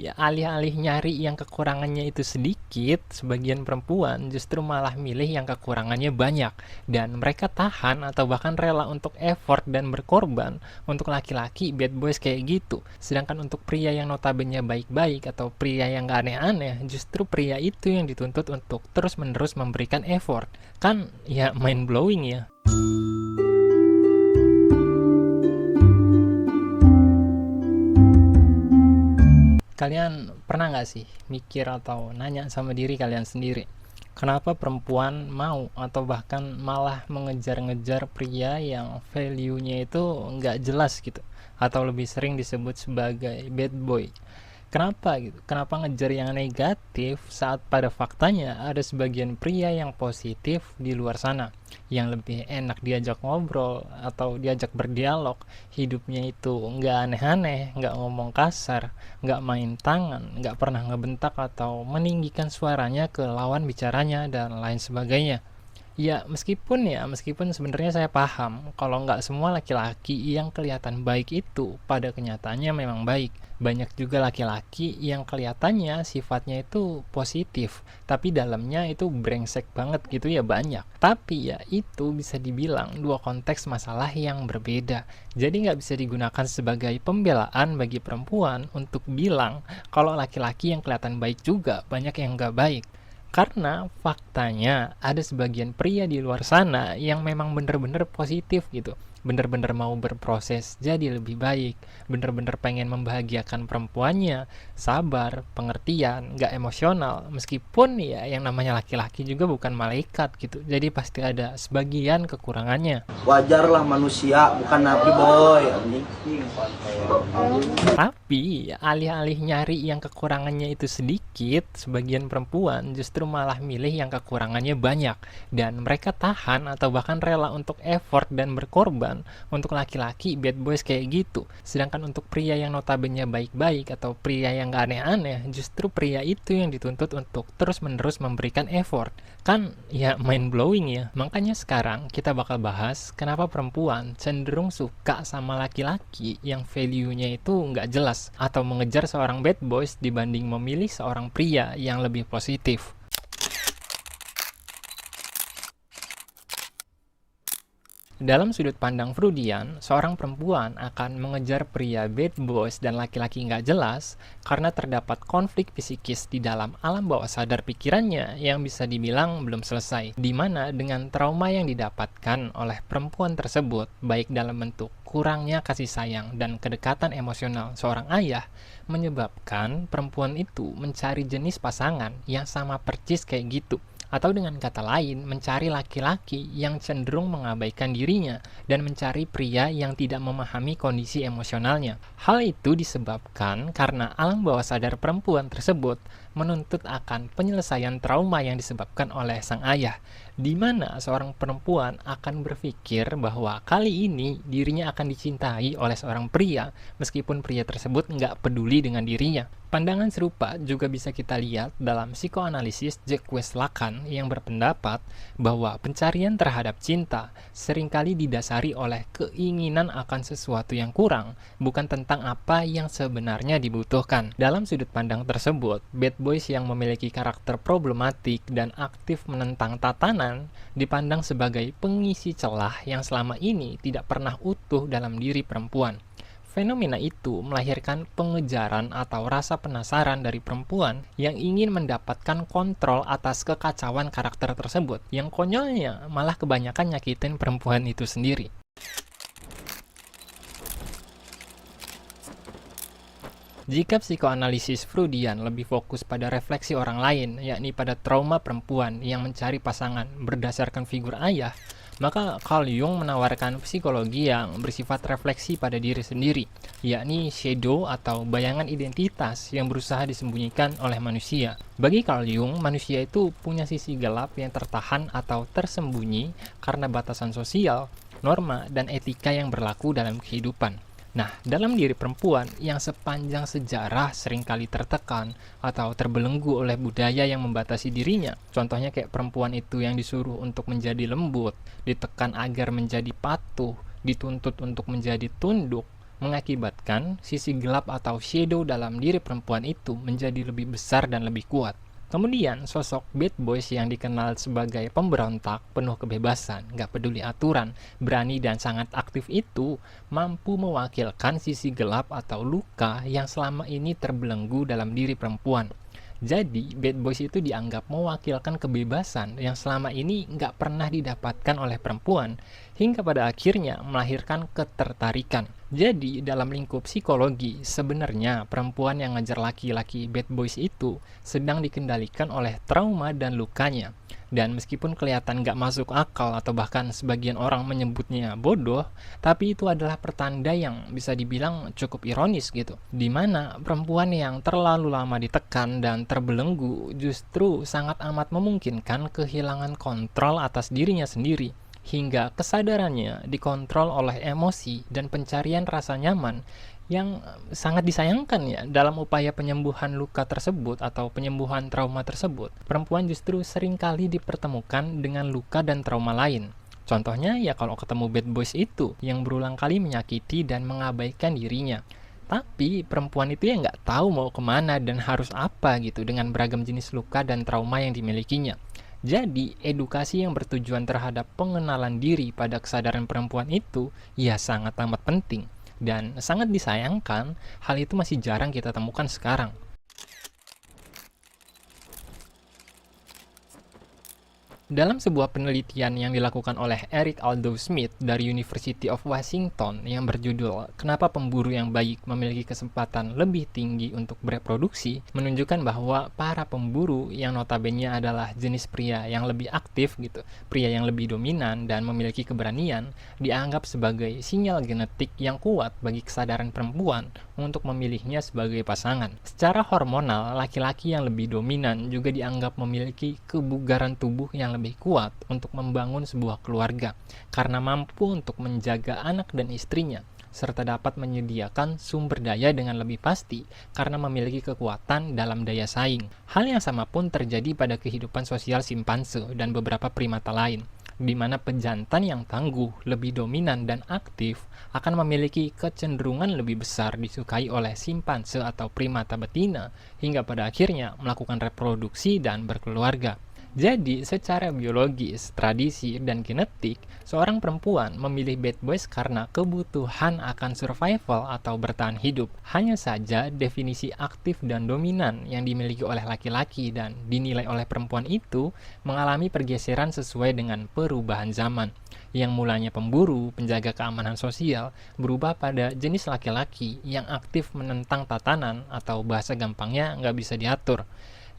Ya, alih-alih nyari yang kekurangannya itu sedikit, sebagian perempuan justru malah milih yang kekurangannya banyak. Dan mereka tahan atau bahkan rela untuk effort dan berkorban untuk laki-laki bad boys kayak gitu. Sedangkan untuk pria yang notabene baik-baik atau pria yang gak aneh-aneh, justru pria itu yang dituntut untuk terus-menerus memberikan effort. Kan ya mind blowing ya. Kalian pernah nggak sih mikir atau nanya sama diri kalian sendiri, kenapa perempuan mau atau bahkan malah mengejar-ngejar pria yang value-nya itu nggak jelas gitu, atau lebih sering disebut sebagai bad boy? Kenapa gitu? Kenapa ngejar yang negatif saat pada faktanya ada sebagian pria yang positif di luar sana, yang lebih enak diajak ngobrol atau diajak berdialog, hidupnya itu nggak aneh-aneh, nggak ngomong kasar, nggak main tangan, nggak pernah ngebentak atau meninggikan suaranya ke lawan bicaranya dan lain sebagainya. Ya, meskipun sebenarnya saya paham kalau nggak semua laki-laki yang kelihatan baik itu pada kenyataannya memang baik. Banyak juga laki-laki yang kelihatannya sifatnya itu positif, tapi dalamnya itu brengsek banget gitu ya banyak. Tapi ya itu bisa dibilang dua konteks masalah yang berbeda. Jadi nggak bisa digunakan sebagai pembelaan bagi perempuan untuk bilang kalau laki-laki yang kelihatan baik juga banyak yang nggak baik. Karena faktanya ada sebagian pria di luar sana yang memang bener-bener positif gitu. Bener-bener mau berproses jadi lebih baik. Bener-bener pengen membahagiakan perempuannya. Sabar, pengertian, gak emosional. Meskipun ya yang namanya laki-laki juga bukan malaikat gitu. Jadi pasti ada sebagian kekurangannya. Wajarlah manusia, bukan nabi boy anjing. Tapi alih-alih nyari yang kekurangannya itu sedikit, sebagian perempuan justru malah milih yang kekurangannya banyak. Dan mereka tahan atau bahkan rela untuk effort dan berkorban untuk laki-laki bad boys kayak gitu. Sedangkan untuk pria yang notabene baik-baik atau pria yang gak aneh-aneh, justru pria itu yang dituntut untuk terus-menerus memberikan effort. Kan ya mind blowing ya. Makanya sekarang kita bakal bahas kenapa perempuan cenderung suka sama laki-laki yang value-nya itu nggak jelas atau mengejar seorang bad boys dibanding memilih seorang pria yang lebih positif. Dalam sudut pandang Freudian, seorang perempuan akan mengejar pria bad boys dan laki-laki nggak jelas karena terdapat konflik psikis di dalam alam bawah sadar pikirannya yang bisa dibilang belum selesai, di mana dengan trauma yang didapatkan oleh perempuan tersebut, baik dalam bentuk kurangnya kasih sayang dan kedekatan emosional seorang ayah, menyebabkan perempuan itu mencari jenis pasangan yang sama percis kayak gitu, atau dengan kata lain, mencari laki-laki yang cenderung mengabaikan dirinya dan mencari pria yang tidak memahami kondisi emosionalnya. Hal itu disebabkan karena alam bawah sadar perempuan tersebut menuntut akan penyelesaian trauma yang disebabkan oleh sang ayah, di mana seorang perempuan akan berpikir bahwa kali ini dirinya akan dicintai oleh seorang pria, meskipun pria tersebut nggak peduli dengan dirinya. Pandangan serupa juga bisa kita lihat dalam psikoanalisis Jacques Lacan yang berpendapat bahwa pencarian terhadap cinta seringkali didasari oleh keinginan akan sesuatu yang kurang, bukan tentang apa yang sebenarnya dibutuhkan. Dalam sudut pandang tersebut, bad boys yang memiliki karakter problematik dan aktif menentang tatanan dipandang sebagai pengisi celah yang selama ini tidak pernah utuh dalam diri perempuan. Fenomena itu melahirkan pengejaran atau rasa penasaran dari perempuan yang ingin mendapatkan kontrol atas kekacauan karakter tersebut, yang konyolnya malah kebanyakan nyakitin perempuan itu sendiri. Jika psikoanalisis Freudian lebih fokus pada refleksi orang lain, yakni pada trauma perempuan yang mencari pasangan berdasarkan figur ayah, maka Carl Jung menawarkan psikologi yang bersifat refleksi pada diri sendiri, yakni shadow atau bayangan identitas yang berusaha disembunyikan oleh manusia. Bagi Carl Jung, manusia itu punya sisi gelap yang tertahan atau tersembunyi karena batasan sosial, norma, dan etika yang berlaku dalam kehidupan. Nah, dalam diri perempuan yang sepanjang sejarah seringkali tertekan atau terbelenggu oleh budaya yang membatasi dirinya, contohnya kayak perempuan itu yang disuruh untuk menjadi lembut, ditekan agar menjadi patuh, dituntut untuk menjadi tunduk, mengakibatkan sisi gelap atau shadow dalam diri perempuan itu menjadi lebih besar dan lebih kuat. Kemudian, sosok bad boys yang dikenal sebagai pemberontak, penuh kebebasan, gak peduli aturan, berani dan sangat aktif itu mampu mewakilkan sisi gelap atau luka yang selama ini terbelenggu dalam diri perempuan. Jadi, bad boys itu dianggap mewakilkan kebebasan yang selama ini nggak pernah didapatkan oleh perempuan, hingga pada akhirnya melahirkan ketertarikan. Jadi, dalam lingkup psikologi, sebenarnya perempuan yang ngejar laki-laki bad boys itu sedang dikendalikan oleh trauma dan lukanya. Dan meskipun kelihatan nggak masuk akal atau bahkan sebagian orang menyebutnya bodoh, tapi itu adalah pertanda yang bisa dibilang cukup ironis gitu. Dimana perempuan yang terlalu lama ditekan dan terbelenggu justru sangat amat memungkinkan kehilangan kontrol atas dirinya sendiri, hingga kesadarannya dikontrol oleh emosi dan pencarian rasa nyaman yang sangat disayangkan ya. Dalam upaya penyembuhan luka tersebut atau penyembuhan trauma tersebut, perempuan justru seringkali dipertemukan dengan luka dan trauma lain. Contohnya ya kalau ketemu bad boys itu yang berulang kali menyakiti dan mengabaikan dirinya. Tapi perempuan itu ya nggak tahu mau kemana dan harus apa gitu dengan beragam jenis luka dan trauma yang dimilikinya. Jadi, edukasi yang bertujuan terhadap pengenalan diri pada kesadaran perempuan itu ya sangat amat penting. Dan sangat disayangkan, hal itu masih jarang kita temukan sekarang. Dalam sebuah penelitian yang dilakukan oleh Eric Aldo Smith dari University of Washington yang berjudul "Kenapa Pemburu yang Baik Memiliki Kesempatan Lebih Tinggi untuk Bereproduksi", menunjukkan bahwa para pemburu yang notabene adalah jenis pria yang lebih aktif gitu, pria yang lebih dominan dan memiliki keberanian, dianggap sebagai sinyal genetik yang kuat bagi kesadaran perempuan untuk memilihnya sebagai pasangan. Secara hormonal, laki-laki yang lebih dominan juga dianggap memiliki kebugaran tubuh yang lebih kuat untuk membangun sebuah keluarga, karena mampu untuk menjaga anak dan istrinya, serta dapat menyediakan sumber daya dengan lebih pasti karena memiliki kekuatan dalam daya saing. Hal yang sama pun terjadi pada kehidupan sosial simpanse dan beberapa primata lain, di mana pejantan yang tangguh, lebih dominan dan aktif akan memiliki kecenderungan lebih besar disukai oleh simpanse atau primata betina, hingga pada akhirnya melakukan reproduksi dan berkeluarga. Jadi, secara biologis, tradisi, dan genetik, seorang perempuan memilih bad boys karena kebutuhan akan survival atau bertahan hidup. Hanya saja, definisi aktif dan dominan yang dimiliki oleh laki-laki dan dinilai oleh perempuan itu mengalami pergeseran sesuai dengan perubahan zaman. Yang mulanya pemburu, penjaga keamanan sosial, berubah pada jenis laki-laki yang aktif menentang tatanan atau bahasa gampangnya nggak bisa diatur.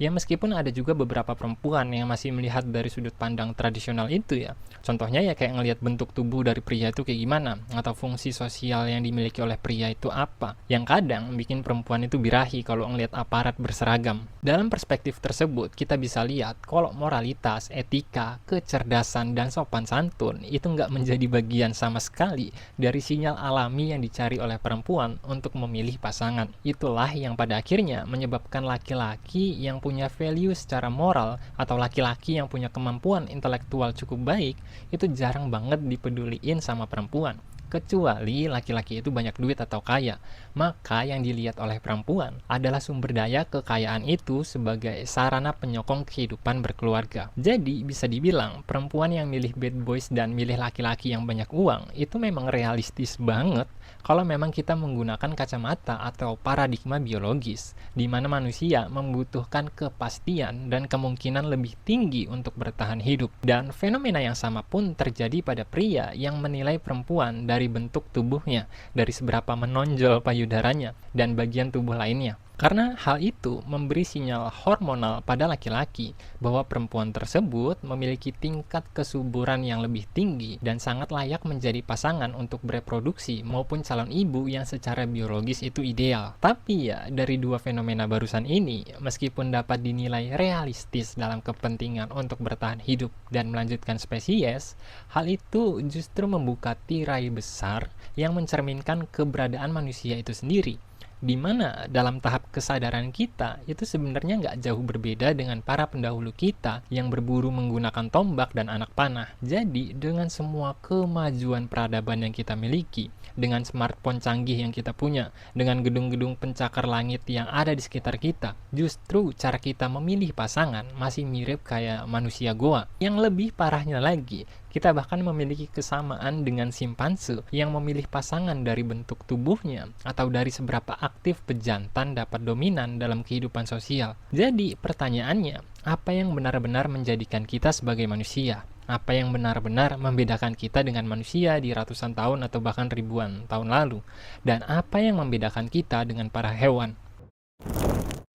Ya meskipun ada juga beberapa perempuan yang masih melihat dari sudut pandang tradisional itu ya. Contohnya ya kayak ngelihat bentuk tubuh dari pria itu kayak gimana, atau fungsi sosial yang dimiliki oleh pria itu apa. Yang kadang bikin perempuan itu birahi kalau ngelihat aparat berseragam. Dalam perspektif tersebut, kita bisa lihat kalau moralitas, etika, kecerdasan, dan sopan santun itu nggak menjadi bagian sama sekali dari sinyal alami yang dicari oleh perempuan untuk memilih pasangan. Itulah yang pada akhirnya menyebabkan laki-laki yang punya value secara moral atau laki-laki yang punya kemampuan intelektual cukup baik itu jarang banget dipeduliin sama perempuan, kecuali laki-laki itu banyak duit atau kaya. Maka yang dilihat oleh perempuan adalah sumber daya kekayaan itu sebagai sarana penyokong kehidupan berkeluarga. Jadi bisa dibilang perempuan yang milih bad boys dan milih laki-laki yang banyak uang itu memang realistis banget kalau memang kita menggunakan kacamata atau paradigma biologis, di mana manusia membutuhkan kepastian dan kemungkinan lebih tinggi untuk bertahan hidup. Dan fenomena yang sama pun terjadi pada pria yang menilai perempuan dari bentuk tubuhnya, dari seberapa menonjol payudaranya, dan bagian tubuh lainnya. Karena hal itu memberi sinyal hormonal pada laki-laki bahwa perempuan tersebut memiliki tingkat kesuburan yang lebih tinggi dan sangat layak menjadi pasangan untuk bereproduksi maupun calon ibu yang secara biologis itu ideal. Tapi ya, dari dua fenomena barusan ini, meskipun dapat dinilai realistis dalam kepentingan untuk bertahan hidup dan melanjutkan spesies, hal itu justru membuka tirai besar yang mencerminkan keberadaan manusia itu sendiri. di mana dalam tahap kesadaran kita itu sebenarnya nggak jauh berbeda dengan para pendahulu kita yang berburu menggunakan tombak dan anak panah. Jadi, dengan semua kemajuan peradaban yang kita miliki, dengan smartphone canggih yang kita punya, dengan gedung-gedung pencakar langit yang ada di sekitar kita, justru cara kita memilih pasangan masih mirip kayak manusia goa. Yang lebih parahnya lagi, kita bahkan memiliki kesamaan dengan simpanse yang memilih pasangan dari bentuk tubuhnya atau dari seberapa aktif pejantan dapat dominan dalam kehidupan sosial. Jadi, pertanyaannya, apa yang benar-benar menjadikan kita sebagai manusia? Apa yang benar-benar membedakan kita dengan manusia di ratusan tahun atau bahkan ribuan tahun lalu? Dan apa yang membedakan kita dengan para hewan?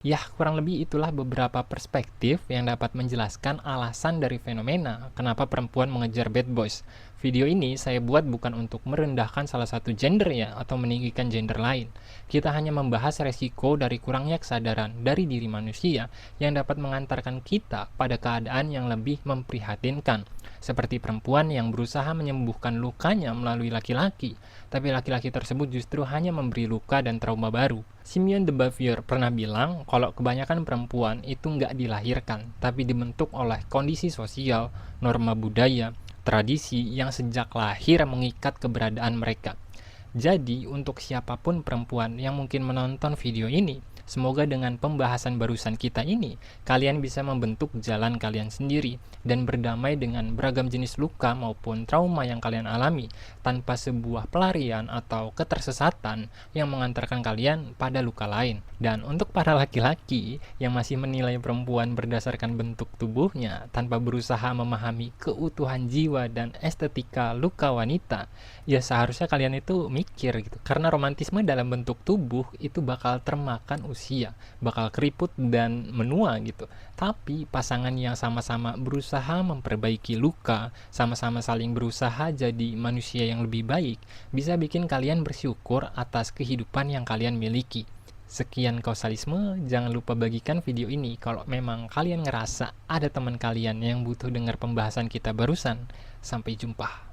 Ya, kurang lebih itulah beberapa perspektif yang dapat menjelaskan alasan dari fenomena kenapa perempuan mengejar bad boys. Video ini saya buat bukan untuk merendahkan salah satu gender ya, atau meninggikan gender lain. Kita hanya membahas resiko dari kurangnya kesadaran dari diri manusia yang dapat mengantarkan kita pada keadaan yang lebih memprihatinkan. Seperti perempuan yang berusaha menyembuhkan lukanya melalui laki-laki, tapi laki-laki tersebut justru hanya memberi luka dan trauma baru. Simeon de Beauvoir pernah bilang kalau kebanyakan perempuan itu nggak dilahirkan, tapi dibentuk oleh kondisi sosial, norma budaya, tradisi yang sejak lahir mengikat keberadaan mereka. Jadi, untuk siapapun perempuan yang mungkin menonton video ini, semoga dengan pembahasan barusan kita ini, kalian bisa membentuk jalan kalian sendiri dan berdamai dengan beragam jenis luka maupun trauma yang kalian alami tanpa sebuah pelarian atau ketersesatan yang mengantarkan kalian pada luka lain. Dan untuk para laki-laki yang masih menilai perempuan berdasarkan bentuk tubuhnya tanpa berusaha memahami keutuhan jiwa dan estetika luka wanita, ya seharusnya kalian itu mikir gitu. Karena romantisme dalam bentuk tubuh itu bakal termakan usia, bakal keriput dan menua gitu. Tapi pasangan yang sama-sama berusaha memperbaiki luka, sama-sama saling berusaha jadi manusia yang lebih baik, bisa bikin kalian bersyukur atas kehidupan yang kalian miliki. Sekian kausalisme, jangan lupa bagikan video ini kalau memang kalian ngerasa ada teman kalian yang butuh dengar pembahasan kita barusan. Sampai jumpa.